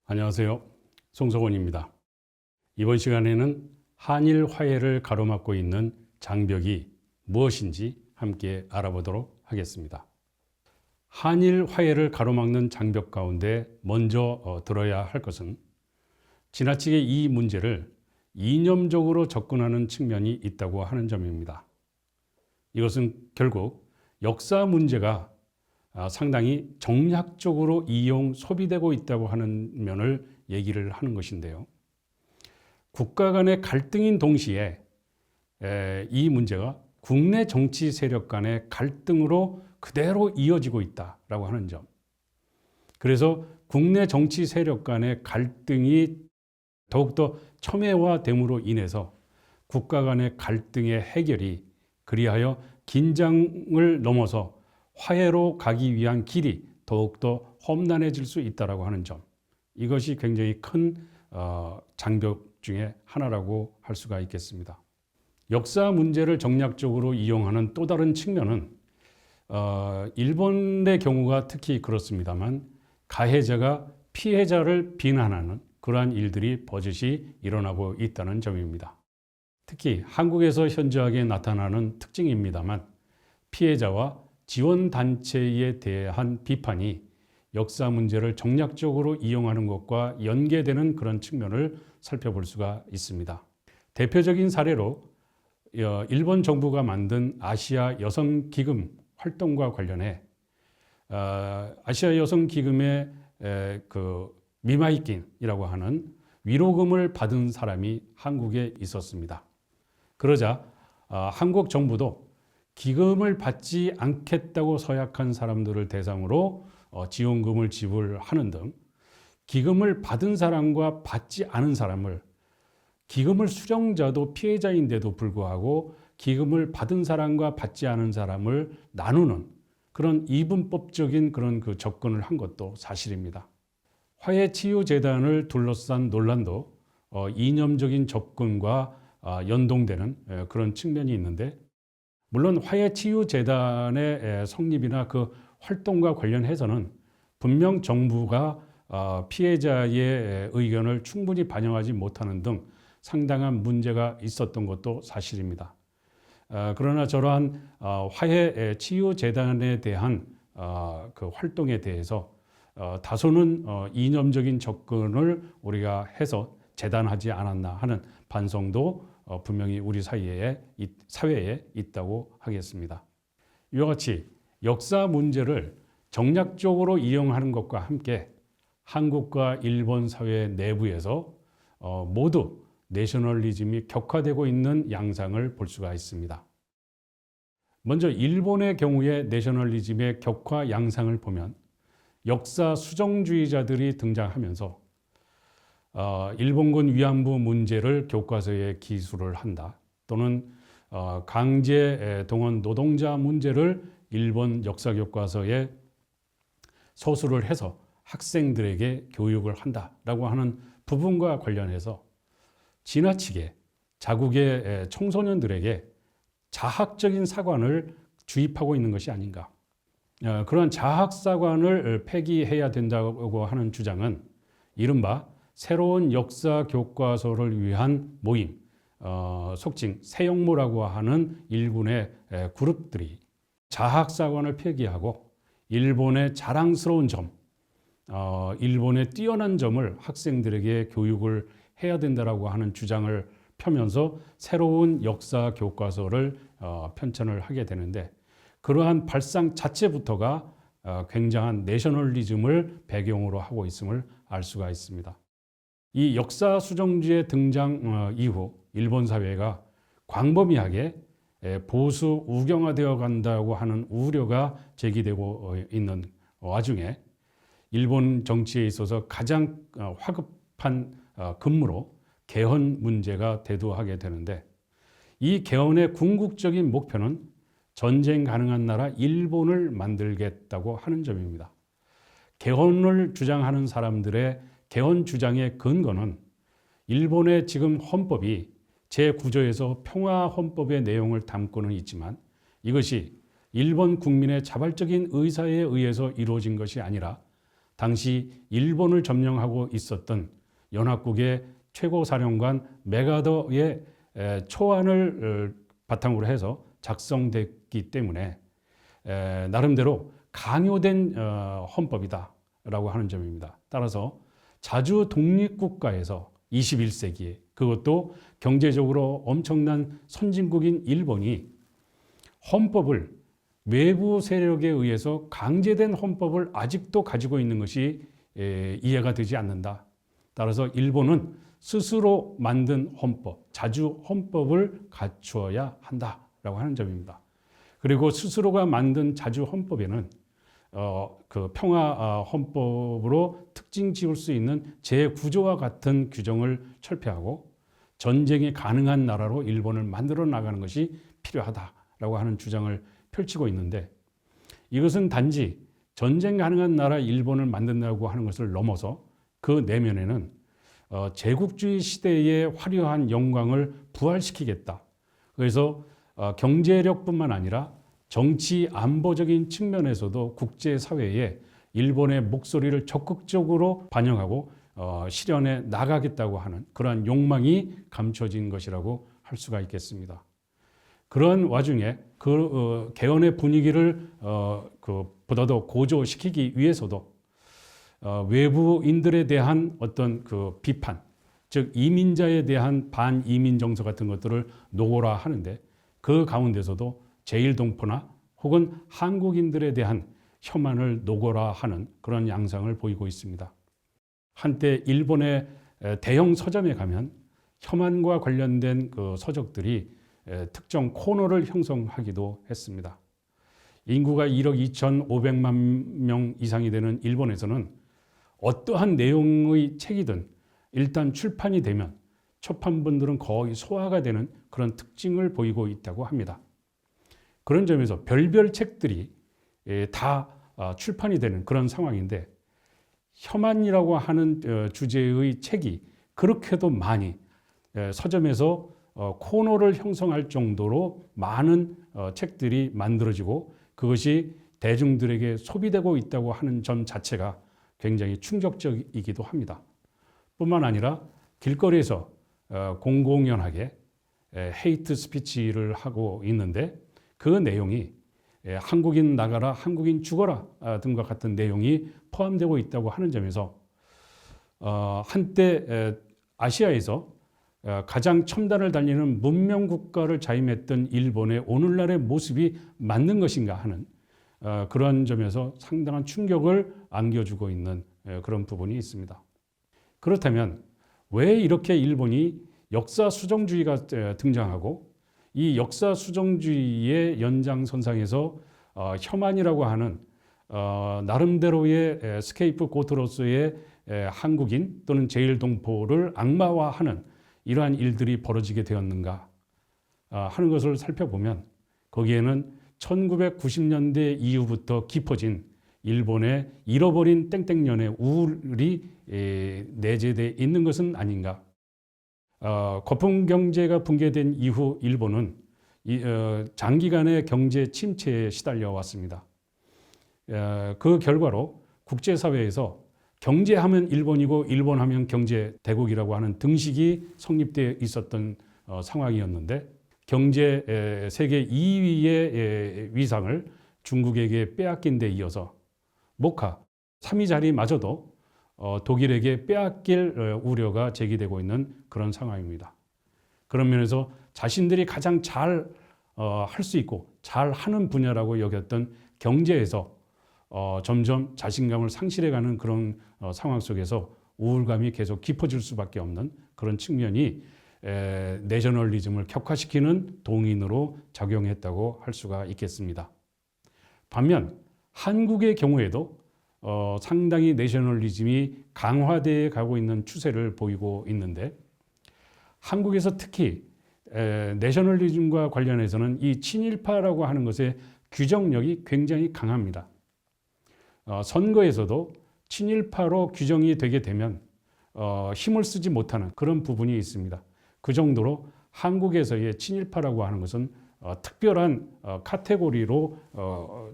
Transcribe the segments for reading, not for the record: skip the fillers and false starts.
안녕하세요. 송석원입니다. 이번 시간에는 한일 화해를 가로막고 있는 장벽이 무엇인지 함께 알아보도록 하겠습니다. 한일 화해를 가로막는 장벽 가운데 먼저 들어야 할 것은 지나치게 이 문제를 이념적으로 접근하는 측면이 있다고 하는 점입니다. 이것은 결국 역사 문제가 상당히 정략적으로 소비되고 있다고 하는 면을 얘기를 하는 것인데요. 국가 간의 갈등인 동시에 이 문제가 국내 정치 세력 간의 갈등으로 그대로 이어지고 있다라고 하는 점. 그래서 국내 정치 세력 간의 갈등이 더욱더 첨예화됨으로 인해서 국가 간의 갈등의 해결이 그리하여 긴장을 넘어서 화해로 가기 위한 길이 더욱더 험난해질 수 있다고 하는 점, 이것이 굉장히 큰 장벽 중에 하나라고 할 수가 있겠습니다. 역사 문제를 정략적으로 이용하는 또 다른 측면은 일본의 경우가 특히 그렇습니다만 가해자가 피해자를 비난하는 그러한 일들이 버젓이 일어나고 있다는 점입니다. 특히 한국에서 현저하게 나타나는 특징입니다만 피해자와 지원단체에 대한 비판이 역사 문제를 정략적으로 이용하는 것과 연계되는 그런 측면을 살펴볼 수가 있습니다. 대표적인 사례로 일본 정부가 만든 아시아 여성기금 활동과 관련해 아시아 여성기금의 그 미마이킨이라고 하는 위로금을 받은 사람이 한국에 있었습니다. 그러자 한국 정부도 기금을 받지 않겠다고 서약한 사람들을 대상으로 지원금을 지불하는 등 기금을 받은 사람과 받지 않은 사람을, 기금을 수령자도 피해자인데도 불구하고 기금을 받은 사람과 받지 않은 사람을 나누는 그런 이분법적인 그런 그 접근을 한 것도 사실입니다. 화해치유재단을 둘러싼 논란도 이념적인 접근과 연동되는 그런 측면이 있는데, 물론 화해치유재단의 성립이나 그 활동과 관련해서는 분명 정부가 피해자의 의견을 충분히 반영하지 못하는 등 상당한 문제가 있었던 것도 사실입니다. 그러나 저러한 화해치유재단에 대한 그 활동에 대해서 다소는 이념적인 접근을 우리가 해서 재단하지 않았나 하는 반성도 분명히 우리 사회에 있다고 하겠습니다. 이와 같이 역사 문제를 정략적으로 이용하는 것과 함께 한국과 일본 사회 내부에서 모두 내셔널리즘이 격화되고 있는 양상을 볼 수가 있습니다. 먼저 일본의 경우에 내셔널리즘의 격화 양상을 보면 역사 수정주의자들이 등장하면서 일본군 위안부 문제를 교과서에 기술을 한다, 또는 강제 동원 노동자 문제를 일본 역사 교과서에 서술을 해서 학생들에게 교육을 한다라고 하는 부분과 관련해서 지나치게 자국의 청소년들에게 자학적인 사관을 주입하고 있는 것이 아닌가. 그러한 자학사관을 폐기해야 된다고 하는 주장은 이른바 새로운 역사 교과서를 위한 모임, 속칭 새영모라고 하는 일군의 그룹들이 자학사관을 폐기하고 일본의 자랑스러운 점, 일본의 뛰어난 점을 학생들에게 교육을 해야 된다라고 하는 주장을 펴면서 새로운 역사 교과서를 편찬을 하게 되는데, 그러한 발상 자체부터가 굉장한 내셔널리즘을 배경으로 하고 있음을 알 수가 있습니다. 이 역사 수정주의 등장 이후 일본 사회가 광범위하게 보수 우경화되어 간다고 하는 우려가 제기되고 있는 와중에 일본 정치에 있어서 가장 화급한 근무로 개헌 문제가 대두하게 되는데, 이 개헌의 궁극적인 목표는 전쟁 가능한 나라 일본을 만들겠다고 하는 점입니다. 개헌을 주장하는 사람들의 개헌 주장의 근거는 일본의 지금 헌법이 제9조에서 평화헌법의 내용을 담고는 있지만 이것이 일본 국민의 자발적인 의사에 의해서 이루어진 것이 아니라 당시 일본을 점령하고 있었던 연합국의 최고사령관 메가더의 초안을 바탕으로 해서 작성됐기 때문에 나름대로 강요된 헌법이다라고 하는 점입니다. 따라서 자주 독립국가에서 21세기에 그것도 경제적으로 엄청난 선진국인 일본이 헌법을 외부 세력에 의해서 강제된 헌법을 아직도 가지고 있는 것이 이해가 되지 않는다. 따라서 일본은 스스로 만든 헌법, 자주 헌법을 갖추어야 한다라고 하는 점입니다. 그리고 스스로가 만든 자주 헌법에는 그 평화 헌법으로 특징 지을 수 있는 제9조와 같은 규정을 철폐하고 전쟁이 가능한 나라로 일본을 만들어 나가는 것이 필요하다라고 하는 주장을 펼치고 있는데 이것은 단지 전쟁 가능한 나라 일본을 만든다고 하는 것을 넘어서 그 내면에는 제국주의 시대의 화려한 영광을 부활시키겠다. 그래서 경제력뿐만 아니라 정치 안보적인 측면에서도 국제사회에 일본의 목소리를 적극적으로 반영하고 실현해 나가겠다고 하는 그러한 욕망이 감춰진 것이라고 할 수가 있겠습니다. 그런 와중에 그 개헌의 분위기를 보다도 고조시키기 위해서도 외부인들에 대한 어떤 그 비판, 즉 이민자에 대한 반이민 정서 같은 것들을 노고라 하는데 그 가운데서도 제1동포나 혹은 한국인들에 대한 혐한을 노고라 하는 그런 양상을 보이고 있습니다. 한때 일본의 대형 서점에 가면 혐한과 관련된 그 서적들이 특정 코너를 형성하기도 했습니다. 인구가 1억 2,500만 명 이상이 되는 일본에서는 어떠한 내용의 책이든 일단 출판이 되면 초판본들은 거의 소화가 되는 그런 특징을 보이고 있다고 합니다. 그런 점에서 별별 책들이 다 출판이 되는 그런 상황인데 혐한이라고 하는 주제의 책이 그렇게도 많이 서점에서 코너를 형성할 정도로 많은 책들이 만들어지고 그것이 대중들에게 소비되고 있다고 하는 점 자체가 굉장히 충격적이기도 합니다. 뿐만 아니라 길거리에서 공공연하게 헤이트 스피치를 하고 있는데 그 내용이 한국인 나가라, 한국인 죽어라 등과 같은 내용이 포함되고 있다고 하는 점에서 한때 아시아에서 가장 첨단을 달리는 문명 국가를 자임했던 일본의 오늘날의 모습이 맞는 것인가 하는 그런 점에서 상당한 충격을 안겨주고 있는 그런 부분이 있습니다. 그렇다면 왜 이렇게 일본이 역사 수정주의가 등장하고 이 역사 수정주의의 연장선상에서 혐한이라고 하는 나름대로의 스케이프 고트로서의 한국인 또는 제1동포를 악마화하는 이러한 일들이 벌어지게 되었는가 하는 것을 살펴보면 거기에는 1990년대 이후부터 깊어진 일본의 잃어버린 땡땡년의 우울이 내재되어 있는 것은 아닌가. 거품 경제가 붕괴된 이후 일본은 장기간의 경제 침체에 시달려 왔습니다. 그 결과로 국제사회에서 경제하면 일본이고 일본하면 경제 대국이라고 하는 등식이 성립되어 있었던 상황이었는데 경제 세계 2위의 위상을 중국에게 빼앗긴 데 이어서 모카 3위 자리마저도 독일에게 빼앗길 우려가 제기되고 있는 그런 상황입니다. 그런 면에서 자신들이 가장 잘 할 수 있고 잘 하는 분야라고 여겼던 경제에서 점점 자신감을 상실해가는 그런 상황 속에서 우울감이 계속 깊어질 수밖에 없는 그런 측면이 내셔널리즘을 격화시키는 동인으로 작용했다고 할 수가 있겠습니다. 반면 한국의 경우에도 상당히 내셔널리즘이 강화되어 가고 있는 추세를 보이고 있는데 한국에서 특히 내셔널리즘과 관련해서는 이 친일파라고 하는 것의 규정력이 굉장히 강합니다. 선거에서도 친일파로 규정이 되게 되면 힘을 쓰지 못하는 그런 부분이 있습니다. 그 정도로 한국에서의 친일파라고 하는 것은 특별한 카테고리로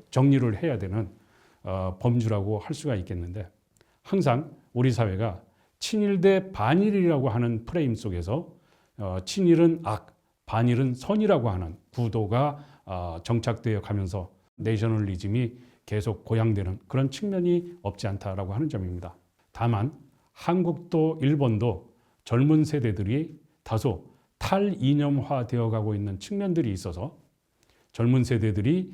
정리를 해야 되는 범주라고 할 수가 있겠는데, 항상 우리 사회가 친일 대 반일이라고 하는 프레임 속에서 친일은 악, 반일은 선이라고 하는 구도가 정착되어 가면서 내셔널리즘이 계속 고양되는 그런 측면이 없지 않다라고 하는 점입니다. 다만 한국도 일본도 젊은 세대들이 다소 탈이념화 되어 가고 있는 측면들이 있어서 젊은 세대들이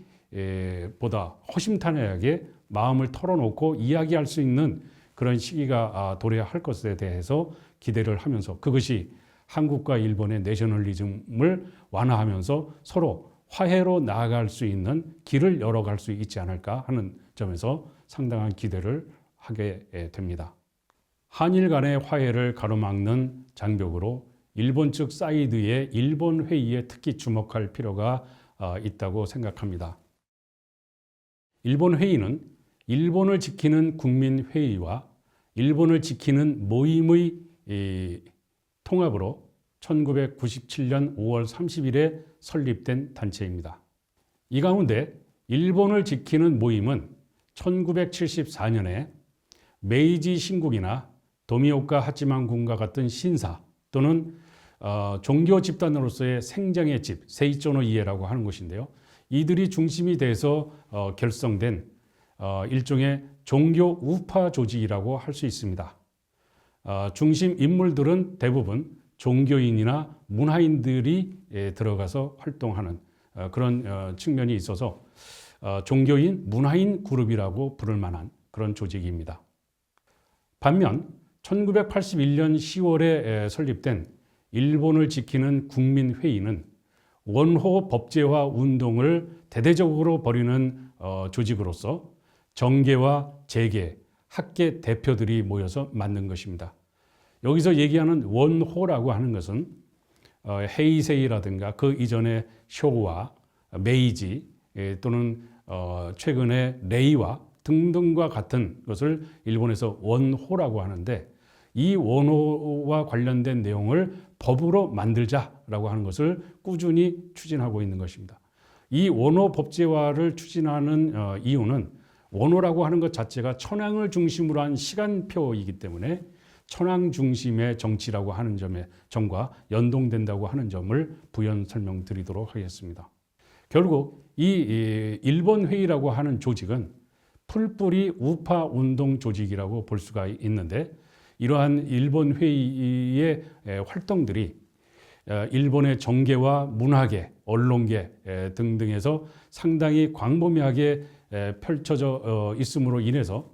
보다 허심탄회하게 마음을 털어놓고 이야기할 수 있는 그런 시기가 도래할 것에 대해서 기대를 하면서, 그것이 한국과 일본의 내셔널리즘을 완화하면서 서로 화해로 나아갈 수 있는 길을 열어갈 수 있지 않을까 하는 점에서 상당한 기대를 하게 됩니다. 한일 간의 화해를 가로막는 장벽으로 일본 측 사이드의 일본 회의에 특히 주목할 필요가 있다고 생각합니다. 일본 회의는 일본을 지키는 국민회의와 일본을 지키는 모임의 통합으로 1997년 5월 30일에 설립된 단체입니다. 이 가운데 일본을 지키는 모임은 1974년에 메이지 신국이나 도미오카 하치만 군과 같은 신사 또는 종교 집단으로서의 생장의 집, 세이조노 이에라고 하는 것인데요. 이들이 중심이 돼서 결성된 일종의 종교 우파 조직이라고 할 수 있습니다. 중심 인물들은 대부분 종교인이나 문화인들이 들어가서 활동하는 그런 측면이 있어서 종교인, 문화인 그룹이라고 부를 만한 그런 조직입니다. 반면 1981년 10월에 설립된 일본을 지키는 국민회의는 원호 법제화 운동을 대대적으로 벌이는 조직으로서 정계와 재계, 학계 대표들이 모여서 만든 것입니다. 여기서 얘기하는 원호라고 하는 것은 헤이세이라든가 그 이전에 쇼와, 메이지 또는 최근에 레이와 등등과 같은 것을 일본에서 원호라고 하는데, 이 원호와 관련된 내용을 법으로 만들자라고 하는 것을 꾸준히 추진하고 있는 것입니다. 이 원호 법제화를 추진하는 이유는 원호라고 하는 것 자체가 천황을 중심으로 한 시간표이기 때문에 천황 중심의 정치라고 하는 점과 연동된다고 하는 점을 부연 설명드리도록 하겠습니다. 결국 이 일본 회의라고 하는 조직은 풀뿌리 우파 운동 조직이라고 볼 수가 있는데, 이러한 일본 회의의 활동들이 일본의 정계와 문화계, 언론계 등등에서 상당히 광범위하게 펼쳐져 있음으로 인해서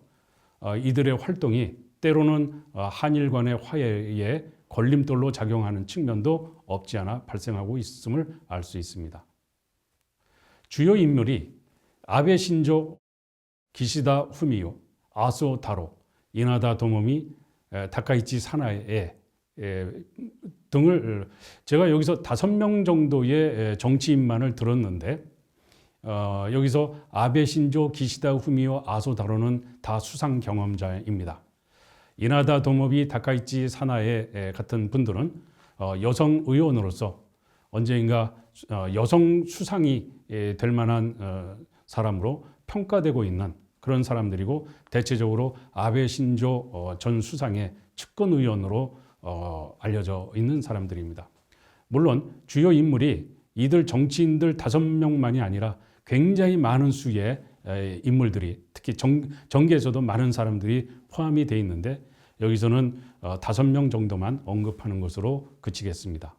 이들의 활동이 때로는 한일 간의 화해에 걸림돌로 작용하는 측면도 없지 않아 발생하고 있음을 알 수 있습니다. 주요 인물이 아베 신조, 기시다 후미오, 아소 타로, 이나다 도모미, 다카이치 사나에 등을 제가 여기서 5명 정도의 정치인만을 들었는데, 여기서 아베 신조, 기시다 후미오, 아소 타로는 다 수상 경험자입니다. 이나다 도모비, 다카이치 사나에 같은 분들은 여성 의원으로서 언젠가 여성 수상이 될 만한 사람으로 평가되고 있는 그런 사람들이고, 대체적으로 아베 신조 전 수상의 측근 의원으로 알려져 있는 사람들입니다. 물론 주요 인물이 이들 정치인들 5명만이 아니라 굉장히 많은 수의 인물들이, 특히 정계에서도 많은 사람들이 포함이 되어 있는데, 여기서는 5명 정도만 언급하는 것으로 그치겠습니다.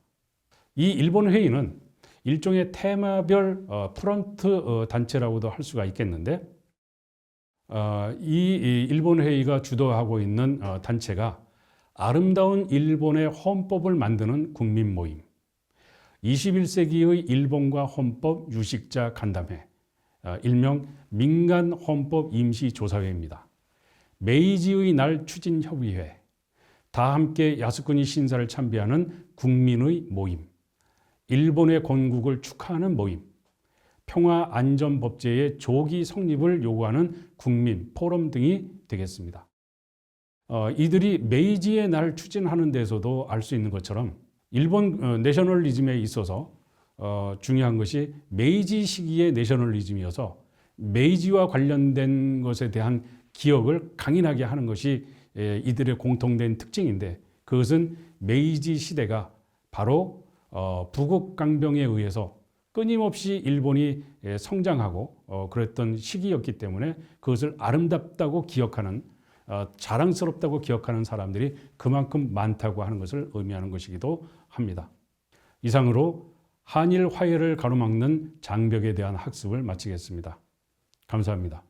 이 일본 회의는 일종의 테마별 프런트 단체라고도 할 수가 있겠는데, 이 일본 회의가 주도하고 있는 단체가 아름다운 일본의 헌법을 만드는 국민 모임, 21세기의 일본과 헌법 유식자 간담회, 일명 민간 헌법 임시조사회입니다. 메이지의 날 추진협의회, 다 함께 야스쿠니 신사를 참배하는 국민의 모임, 일본의 건국을 축하하는 모임, 평화안전법제의 조기 성립을 요구하는 국민 포럼 등이 되겠습니다. 이들이 메이지의 날 추진하는 데서도 알 수 있는 것처럼 일본 내셔널리즘에 있어서 중요한 것이 메이지 시기의 내셔널리즘이어서 메이지와 관련된 것에 대한 기억을 강인하게 하는 것이 이들의 공통된 특징인데, 그것은 메이지 시대가 바로 부국강병에 의해서 끊임없이 일본이 성장하고 그랬던 시기였기 때문에 그것을 아름답다고 기억하는, 자랑스럽다고 기억하는 사람들이 그만큼 많다고 하는 것을 의미하는 것이기도 합니다. 이상으로 한일 화해를 가로막는 장벽에 대한 학습을 마치겠습니다. 감사합니다.